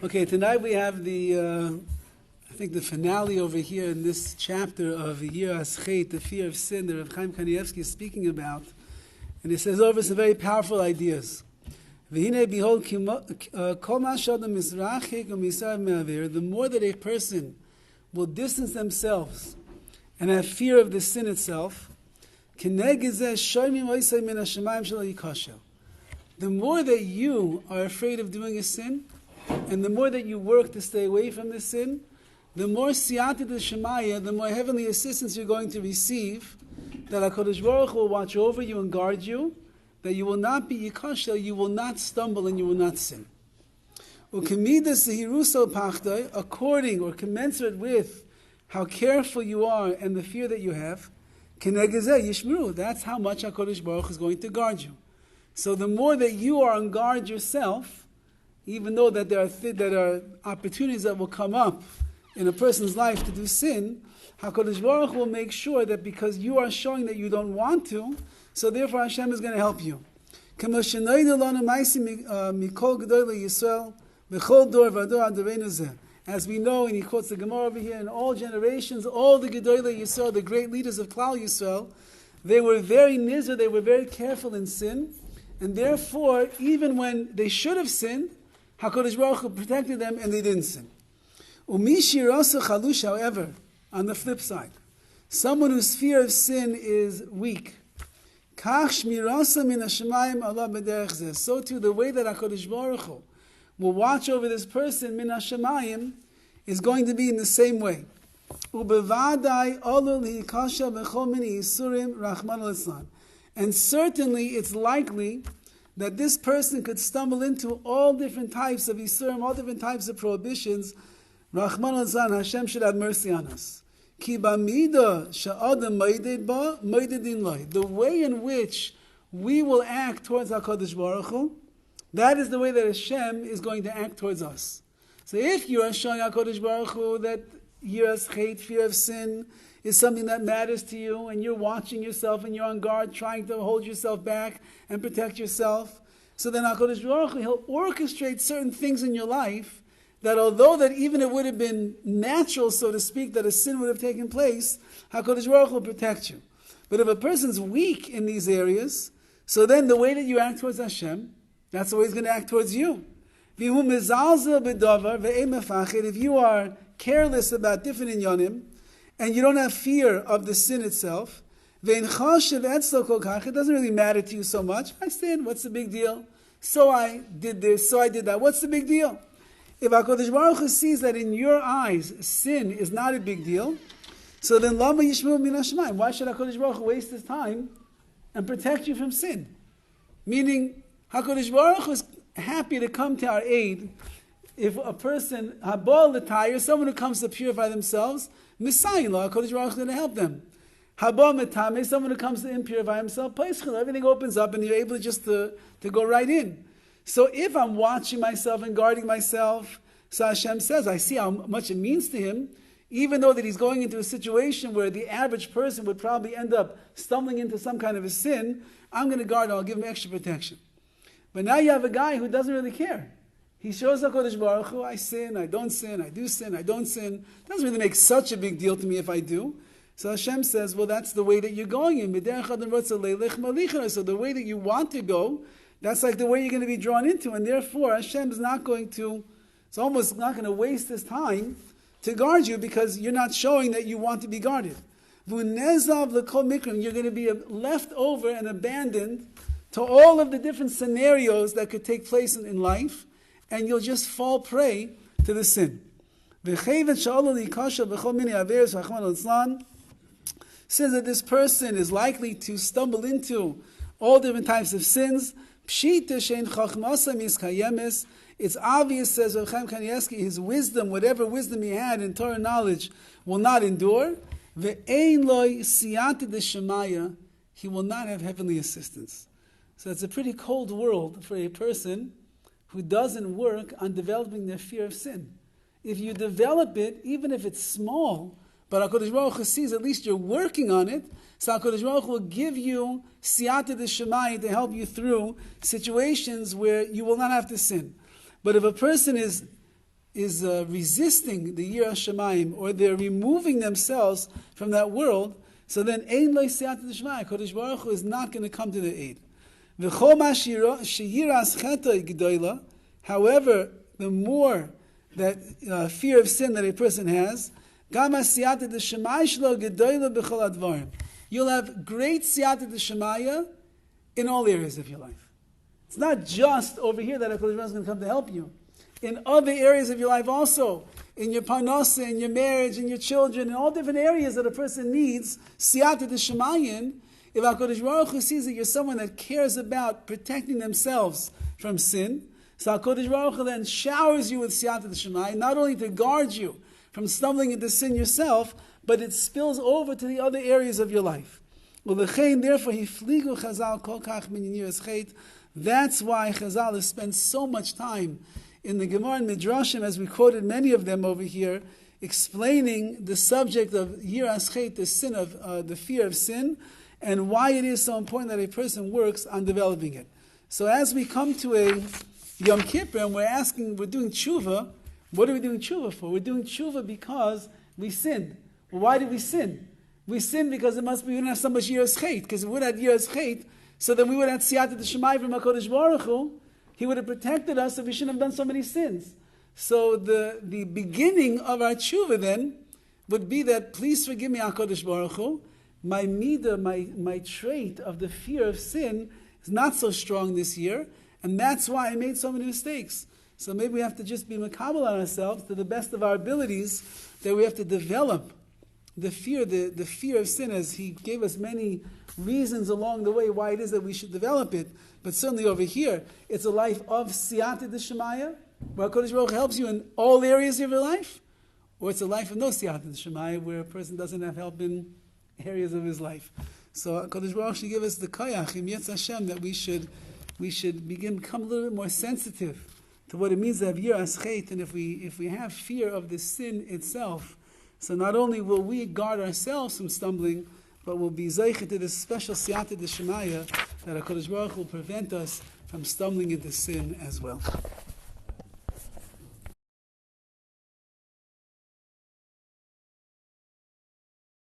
Okay, tonight we have the finale over here in this chapter of Yiras Cheit, the fear of sin, that Rav Chaim Kanievsky is speaking about. And he says over some very powerful ideas. Behold, the more that a person will distance themselves and have fear of the sin itself, the more that you are afraid of doing a sin, and the more that you work to stay away from the sin, the more siyata d'shemaya, the more heavenly assistance you're going to receive, that HaKadosh Baruch Hu will watch over you and guard you, that you will not be yikashel, you will not stumble and you will not sin. According or commensurate with how careful you are and the fear that you have, that's how much HaKadosh Baruch Hu is going to guard you. So the more that you are on guard yourself, even though that there are opportunities that will come up in a person's life to do sin, HaKadosh Baruch Hu will make sure that because you are showing that you don't want to, so therefore Hashem is going to help you. As we know, and he quotes the Gemara over here, in all generations, all the Gedolei Yisrael, the great leaders of Klal Yisrael, they were very nizar, they were very careful in sin, and therefore, even when they should have sinned, HaKadosh Baruch Hu protected them and they didn't sin. However, on the flip side, someone whose fear of sin is weak, so too the way that HaKadosh Baruch Hu will watch over this person min hashamayim is going to be in the same way. And certainly it's likely that this person could stumble into all different types of isurim, all different types of prohibitions. Rahman al-Zan, Hashem should have mercy on us. The way in which we will act towards HaKadosh Baruch Hu, that is the way that Hashem is going to act towards us. So if you are showing HaKadosh Baruch Hu that Yiras Cheit, fear of sin, is something that matters to you, and you're watching yourself and you're on guard, trying to hold yourself back and protect yourself, so then HaKadosh Baruch Hu, He'll orchestrate certain things in your life that although that even it would have been natural, so to speak, that a sin would have taken place, HaKadosh Baruch Hu will protect you. But if a person's weak in these areas, so then the way that you act towards Hashem, that's the way He's going to act towards you. If you are careless about different inyanim, and you don't have fear of the sin itself, it doesn't really matter to you so much. I sinned, what's the big deal? So I did this, so I did that. What's the big deal? If HaKadosh Baruch Hu sees that in your eyes sin is not a big deal, so then Lama Yishmu Min HaShemayim. Why should HaKadosh Baruch Hu waste his time and protect you from sin? Meaning, HaKadosh Baruch Hu is happy to come to our aid if a person, Habal L'tayr, someone who comes to purify themselves, Messiah, HaKadosh Baruch Hu is going to help them. Habal Metame, someone who comes to impurify himself, everything opens up and you're able just to go right in. So if I'm watching myself and guarding myself, so Hashem says, I see how much it means to him, even though that he's going into a situation where the average person would probably end up stumbling into some kind of a sin, I'm going to guard him, I'll give him extra protection. But now you have a guy who doesn't really care. He shows HaKadosh Baruch Hu, I sin, I don't sin, I do sin, I don't sin. It doesn't really make such a big deal to me if I do. So Hashem says, well, that's the way that you're going in. So the way that you want to go, that's like the way you're going to be drawn into. And therefore, Hashem is not going to, it's almost not going to waste his time to guard you because you're not showing that you want to be guarded. You're going to be left over and abandoned to all of the different scenarios that could take place in life, and you'll just fall prey to the sin. Says that this person is likely to stumble into all different types of sins. It's obvious, says Rav Chaim Kanievsky, his wisdom, whatever wisdom he had in Torah knowledge, will not endure. He will not have heavenly assistance. So it's a pretty cold world for a person who doesn't work on developing their fear of sin. If you develop it, even if it's small, but HaKadosh Baruch Hu sees at least you're working on it, so HaKadosh Baruch Hu will give you siyata d'shemayim to help you through situations where you will not have to sin. But if a person is resisting the Yiras Shamayim, or they're removing themselves from that world, so then Ein Lo Siyata D'Shmaya, Kodesh Baruch Hu is not going to come to their aid. V'chol ma sheyiras chetoi gedola. However, the more that fear of sin that a person has, gam siyata d'shemaya shelo gedola b'chol advarim. You'll have great siyata d'shemaya in all areas of your life. It's not just over here that HaKadosh Baruch Hu is going to come to help you. In other areas of your life also, in your parnasa, in your marriage, in your children, in all different areas that a person needs siyata d'shemaya. If HaKadosh Baruch Hu sees that you're someone that cares about protecting themselves from sin, so HaKadosh Baruch Hu then showers you with siyata d'shemaya, not only to guard you from stumbling into sin yourself, but it spills over to the other areas of your life. Well, therefore, hifligu Chazal kol kach min Yiras Cheit. That's why Chazal has spent so much time in the Gemara and Midrashim, as we quoted many of them over here, explaining the subject of Yiras Cheit, the sin of the fear of sin, and why it is so important that a person works on developing it. So as we come to a Yom Kippur and we're doing tshuva, what are we doing tshuva for? We're doing tshuva because we sinned. Well, why did we sin? We sinned because we didn't have so much Yiras Cheit. Because if we would have had Yiras Cheit, so then we would have siyata d'shemaya from HaKadosh Baruch Hu. He would have protected us if we shouldn't have done so many sins. So the beginning of our tshuva then would be that, please forgive me, HaKadosh Baruch Hu, my midah, my trait of the fear of sin is not so strong this year, and that's why I made so many mistakes. So maybe we have to just be makabel on ourselves to the best of our abilities, that we have to develop the fear of sin, as he gave us many reasons along the way why it is that we should develop it. But certainly over here, it's a life of siyata d'shemaya, where HaKadosh Baruch Hu helps you in all areas of your life, or it's a life of no siyata d'shemaya, where a person doesn't have help in areas of his life. So HaKadosh Baruch Hu should give us the koyach in Yetz Hashem that we should become a little bit more sensitive to what it means to have Yiras Cheit, and if we have fear of the sin itself, so not only will we guard ourselves from stumbling, but we'll be zeicha to this special siyata d'shemaya that HaKadosh Baruch Hu will prevent us from stumbling into sin as well.